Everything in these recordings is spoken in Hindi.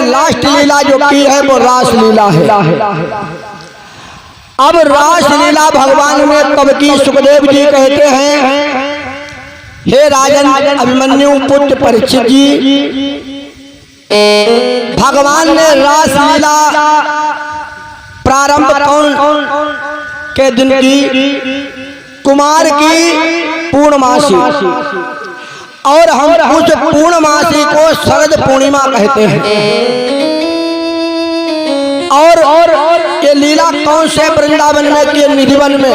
लास्ट लीला जो की है वो रास लीला है। अब रास लीला भगवान ने कब की? सुखदेव जी कहते हैं, हे राजन अभिमन्यु पुत्र परीक्षित जी, भगवान ने रास लीला प्रारंभ कौन के दिन की? कुमार की पूर्णमासी, और हम उस पूर्णमासी को शरद पूर्णिमा कहते हैं। और ये लीला कौन से वृंदावन में की? निधिवन में।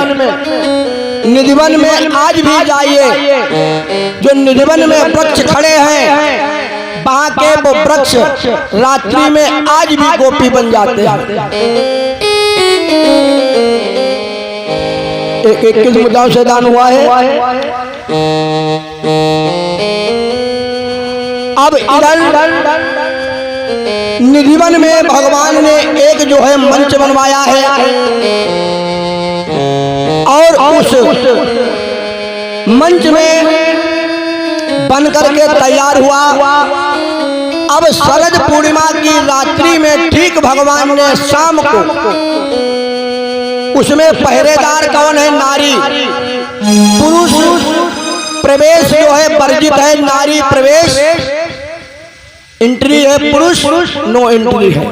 निधिवन में आज भी जाइए, जो निधिवन में वृक्ष खड़े हैं, वहां के वो वृक्ष रात्रि में आज भी गोपी बन जाते हैं। एक किस मुद्दाओं से दान हुआ है? अब इधर निधिवन में भगवान ने एक जो है मंच बनवाया है, और उस मंच में बनकर के तैयार हुआ। अब शरद पूर्णिमा की रात्रि में ठीक भगवान ने शाम को, उसमें पहरेदार कौन है? नारी। पुरुष प्रवेश जो है वर्जित है, नारी प्रवेश एंट्री है, पुरुष नो एंट्री है।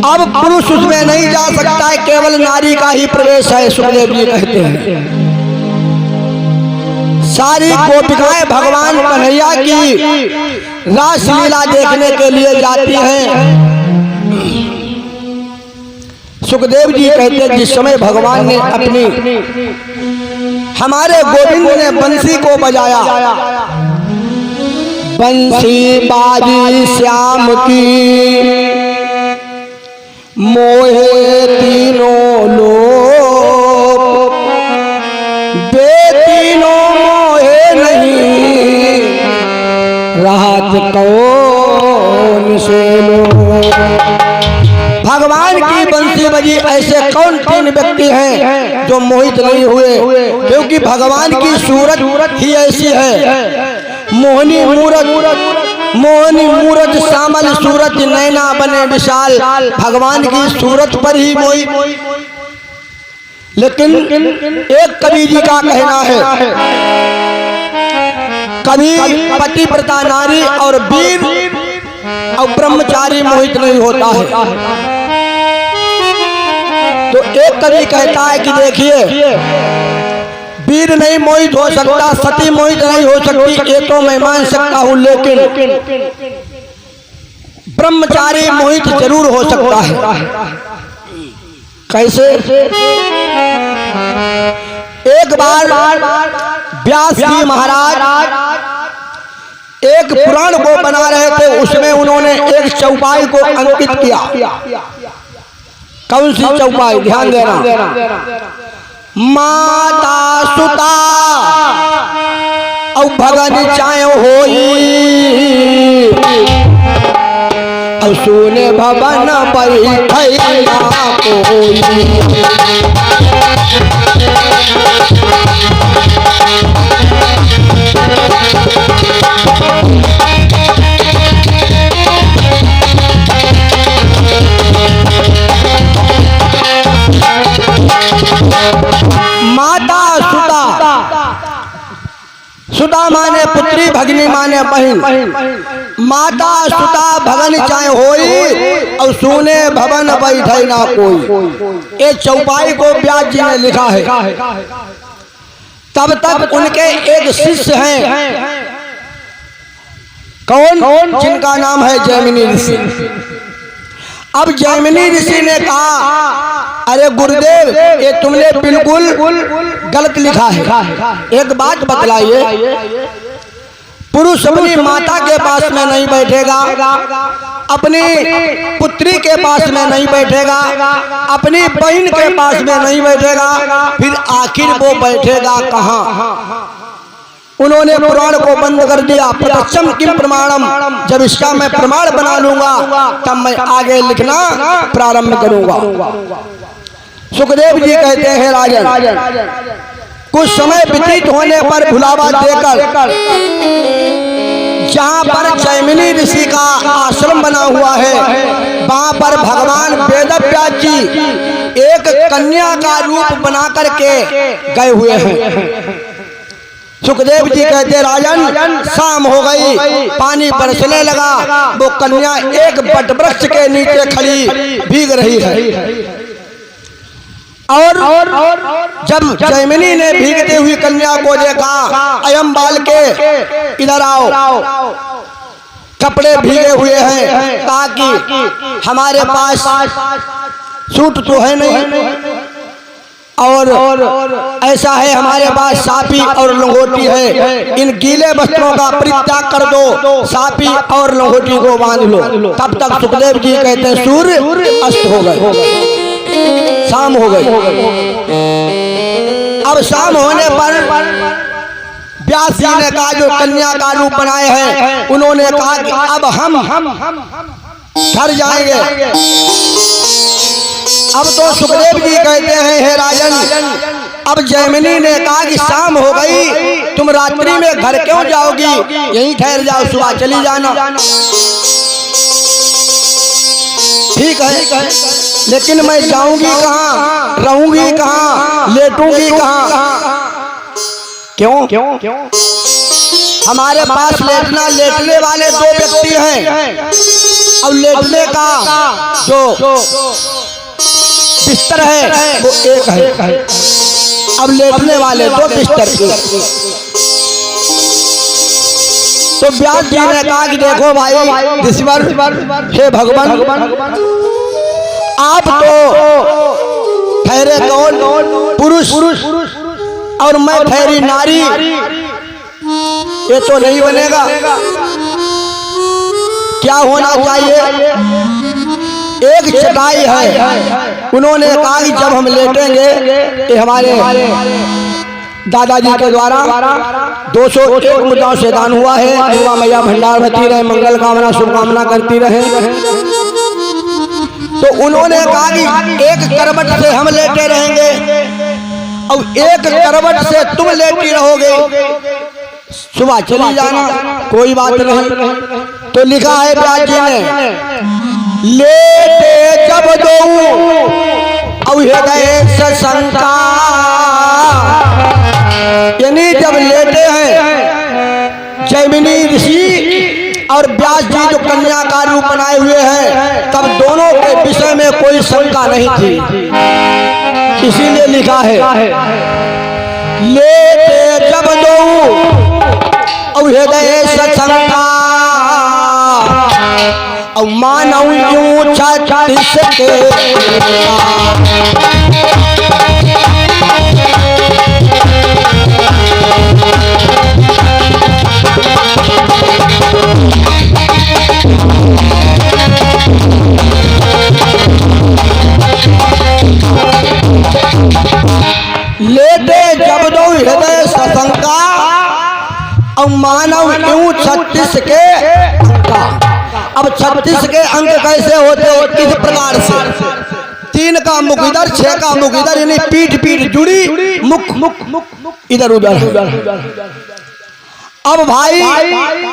अब पुरुष उसमें नहीं जा सकता है, केवल नारी का ही प्रवेश है। सुखदेव जी कहते हैं सारी गोपिकाएं भगवान कन्हैया की रास लीला देखने के लिए जाती हैं। सुखदेव जी कहते हैं जिस समय भगवान ने अपनी हमारे गोविंद ने बंसी को बजाया, बंसी बाजी श्याम की मोहे तीनों लोग, बेतीनों मोहे नहीं, राहत कौन से लोग। भगवान की बंसी बजी, ऐसे कौन तीन व्यक्ति हैं जो मोहित नहीं हुए? क्योंकि भगवान की सूरत ही ऐसी है, मोहनी मूरत श्यामल सूरत, नैना बने विशाल। भगवान की सूरत पर ही मोहित। लेकिन एक कवि जी का कहना है, कभी पतिव्रता नारी और वीर और ब्रह्मचारी मोहित नहीं होता है। तो एक कवि कहता है कि देखिए, वीर नहीं मोहित हो सकता, सती मोहित नहीं हो सकती, ये तो मैं मान सकता हूं, लेकिन ब्रह्मचारी मोहित जरूर हो सकता है। कैसे? एक बार व्यास जी महाराज एक पुराण को बना रहे थे, उसमें उन्होंने एक चौपाई को अंकित किया। कौन सी चौपाई? ध्यान देना। माता सुता और भगन चाय होई, और सुने भवन बैठई ना कोई। माता सुता, सुता माने पुत्री, भगनी माने बहन। माता सुता भगन चाहे होई, और सुने भवन बैठे ना कोई। ये चौपाई को व्यास जी ने लिखा है। तब तक उनके एक शिष्य हैं, कौन? जिनका नाम है जैमिनी ऋषि। अब जैमिनी ऋषि ने कहा, अरे गुरुदेव, ये तुमने बिल्कुल गलत लिखा है। एक बात बतलाइए, पुरुष अपनी माता के पास में नहीं बैठेगा, अपनी पुत्री के पास में नहीं बैठेगा, अपनी बहन के पास में नहीं बैठेगा, फिर आखिर वो बैठेगा कहाँ? उन्होंने पुराण को बंद कर दिया। प्रत्यक्षम किम प्रमाणम, जब इसका मैं प्रमाण बना लूंगा तब मैं आगे लिखना प्रारंभ करूंगा। सुखदेव जी कहते हैं, राजन कुछ समय व्यतीत होने पर भुलावा देकर जहाँ पर जैमिनी ऋषि का आश्रम बना हुआ है, वहाँ पर भगवान वेदव्यास जी एक कन्या का रूप बना करके गए हुए हैं। सुखदेव जी कहते राजन शाम हो गई, पानी बरसने लगा, वो कन्या एक वटवृक्ष के नीचे खड़ी भीग रही है। और जब जैमिनी ने भीगती हुई कन्या को देखा, अयम बाल के इधर आओ, कपड़े भीगे हुए हैं, ताकि हमारे पास सूट तो है नहीं, और ऐसा है हमारे पास साफी और लंगोटी है, इन गीले वस्त्रों का परित्याग कर दो, साफी और लंगोटी को बांध लो। तब तक सुखदेव जी कहते हैं सूर्य अस्त हो गए, शाम हो गई। अब शाम होने पर व्यास जी ने कहा जो कन्या का रूप बनाए हैं, उन्होंने कहा कि अब हम घर जाएंगे। अब तो सुखदेव जी कहते हैं हे राजन, अब जैमिनी ने कहा कि शाम हो गई, तुम रात्रि में घर क्यों जाओगी, यहीं ठहर जाओ, सुबह चली जाना। ठीक है, लेकिन मैं जाऊंगी कहाँ, रहूंगी कहाँ, लेटूंगी कहाँ? क्यों? हमारे पास लेटने वाले दो व्यक्ति हैं, अब लेटने का जो बिस्तर है वो एक है, अब लेटने वाले दो बिस्तर के। तो व्यास जी ने कहा कि देखो भाई ऋषिवर, हे भगवान, आप तो ठहरे कौन पुरुष और मैं ठहरी नारी, ये तो नहीं बनेगा। क्या होना चाहिए? एक चटाई है, उन्होंने कहा कि जब हम लेटेंगे, ये हमारे दादाजी के द्वारा 201 मुद्राओं से दान हुआ है, दुर्गा मैया भंडार भरती रहे, मंगल कामना शुभकामना करती रहे। तो उन्होंने कहा कि एक करवट से हम लेटे रहेंगे और एक करवट से तुम लेटी रहोगे, सुबह चली जाना, कोई बात नहीं। तो लिखा है व्यास जी ने, लेटे जब दो हृदय शंका, यानी जब लेटे हैं जैमिनी ऋषि और व्यास जी जो कन्या का रूप बनाए हुए हैं, तब दोनों के विषय में कोई शंका नहीं थी, इसीलिए लिखा है लेटे जब दो हृदय शंका, और मानव यूं छत्तीस के लेटे जब दो हृदय शंका, और मानव यूं 36 के अंक। अब 36 के अंक कैसे होते? किस प्रकार से? 3 का मुख इधर, 6 का मुख इधर, यानी पीठ जुड़ी, मुख इधर उधर। अब भाई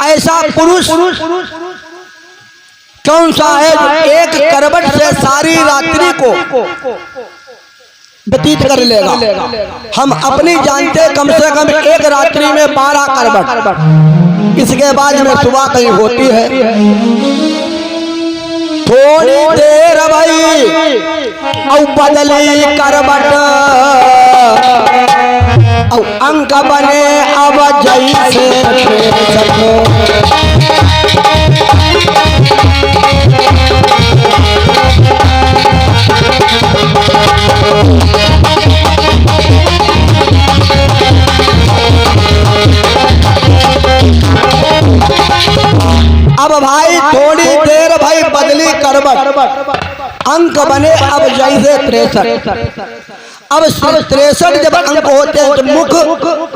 ऐसा पुरुष कौन सा है जो एक करवट से सारी रात्रि को व्यतीत कर लेगा? हम अपनी जानते कम से कम एक रात्रि में 12 करवट, इसके बाद में सुबह कहीं होती है। थोड़ी देर भाई और बदली करवट, और अंक बने अब जैसे अब भाई थोड़ी देर भाई बदली करवट, अंक बने अब जैसे 63। अब 63 जब अंक होते हैं तो मुख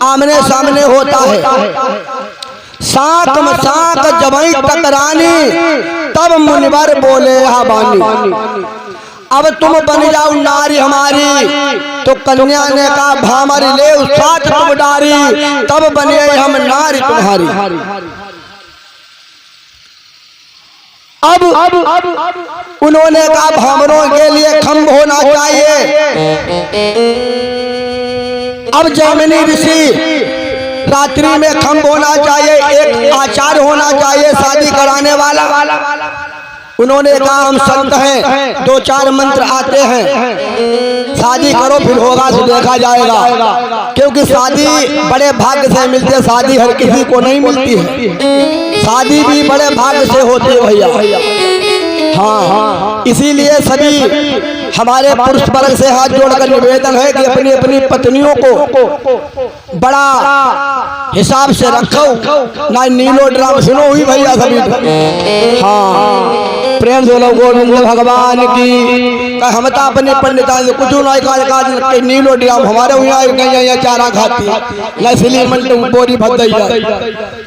आमने सामने होता है, साक जब टकरानी, तब मुनिवर बोले हा बानी। अब तुम बन जाओ नारी हमारी। तो कन्या ने कहा भामर ले साथ तुम डारी, तब बने हम नारी तुम्हारी। अब उन्होंने कहा भामरों के लिए खम्भ होना चाहिए। अब जैमिनी ऋषि रात्रि में खम्भ होना चाहिए, एक आचार्य होना चाहिए शादी कराने वाला। उन्होंने कहा हम संत हैं, 2-4 मंत्र आते हैं, शादी करो फिर होगा तो देखा जाएगा। क्योंकि शादी बड़े भाग्य से मिलती है, शादी हर किसी को नहीं मिलती है, शादी भी बड़े भाग्य से होती है भैया। हाँ, इसीलिए सभी हमारे पुरुष वर्ग से हाथ जोड़कर निवेदन है कि अपनी अपनी पत्नियों को बड़ा हिसाब से रखो, ना नीलो ड्राम सुनो हुई भैया सभी। हाँ, प्रेम से लोग गोविंद भगवान की। हम तो अपने पंडिता से कुछ ना नीलो ड्राम हमारे यहाँ चारा खाती ना, इसलिए मन तुम बोरी भग गई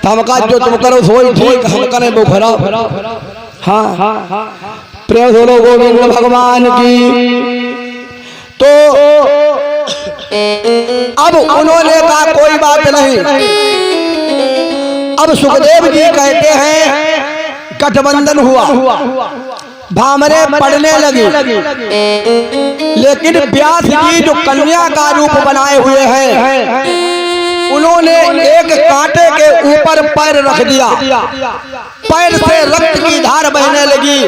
हमका जो तुम करो सोई ठीक, हम करें वो खराब। हाँ, प्रेम से लोग गोविंद भगवान की। तो अब उन्होंने कहा कोई बात नहीं। अब सुखदेव जी कहते हैं गठबंधन हुआ, भामरे पढ़ने लगी, लेकिन व्यास जी जो कन्या का रूप बनाए हुए हैं उन्होंने एक कांटे के ऊपर पैर रख दिया, पैर से रक्त की धार बहने लगी।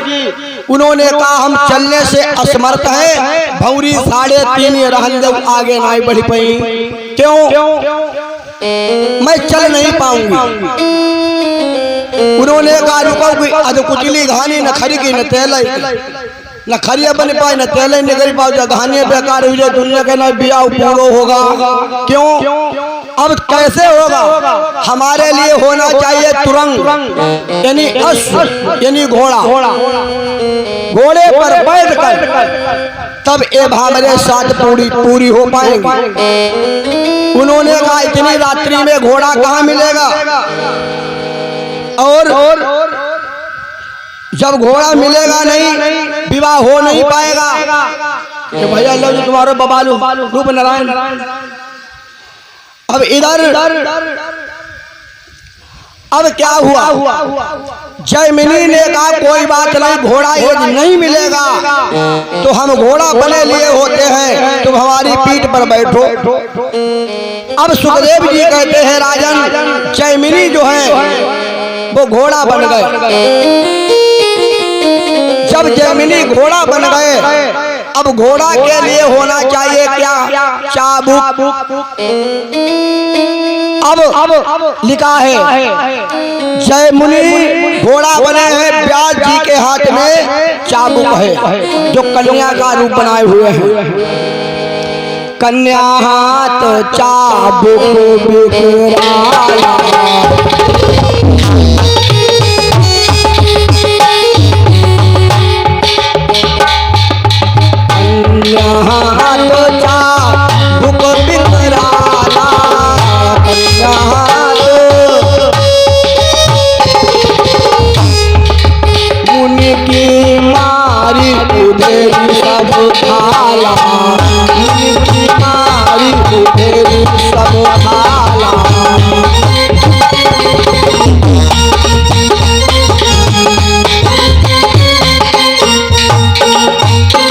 उन्होंने कहा हम चलने से असमर्थ हैं, भौरी 3.5 रहन जब आगे नहीं बढ़ पाई। क्यों? मैं चल नहीं पाऊंगी। उन्होंने कहा रुको कि अधकुचली घानी न खरी की न तेल न खरिया बन पाए न तेल निकल पाओ, घानी बेकार हुई दुनिया के न बिया पूरो होगा। क्यों? अब कैसे होगा? हमारे लिए होना चाहिए तुरंग, यानी अश्व यानी घोड़ा, घोड़े पर बैठकर तब ये भामरे साथ पूरी हो पाएंगी। उन्होंने कहा इतनी रात्रि में घोड़ा कहाँ मिलेगा, और जब घोड़ा मिलेगा नहीं विवाह हो नहीं पाएगा। कि भैया लो तुम्हारे बबालू रूप नारायण। अब इधर अब क्या हुआ? जैमिनी ने कहा कोई बात नहीं, घोड़ा यदि नहीं मिलेगा तो हम घोड़ा बने लिए होते हैं, तुम हमारी पीठ पर बैठो। अब सुखदेव जी कहते हैं राजन जैमिनी जो है वो घोड़ा बन गए। जब जैमिनी घोड़ा बन गए, अब घोड़ा के लिए होना चाहिए क्या? चाबुक। अब लिखा है जैमिनी घोड़ा बने हैं, व्यास जी के हाथ में चाबुक है जो कन्या का रूप बनाए हुए हैं। कन्या हाथ चाबुक बिखराया, उनकी मारी उधेरी सब खाला, उनकी मारी उधेरी सब खाला।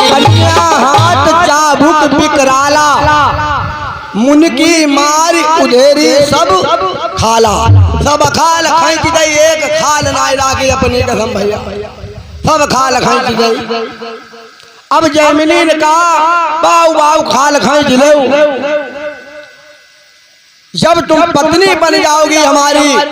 कन्या हाथ चाबुक बिकराला, मुनकी मारी उधेरी सब खाला। सब खाल खींच गई, एक खाल ना लागे अपनी कसम भैया, सब खाल खींच गई। अब जैमिनी ने कहा बाऊ बाऊ खाल खींच लो, जब तुम पत्नी बन जाओगी हमारी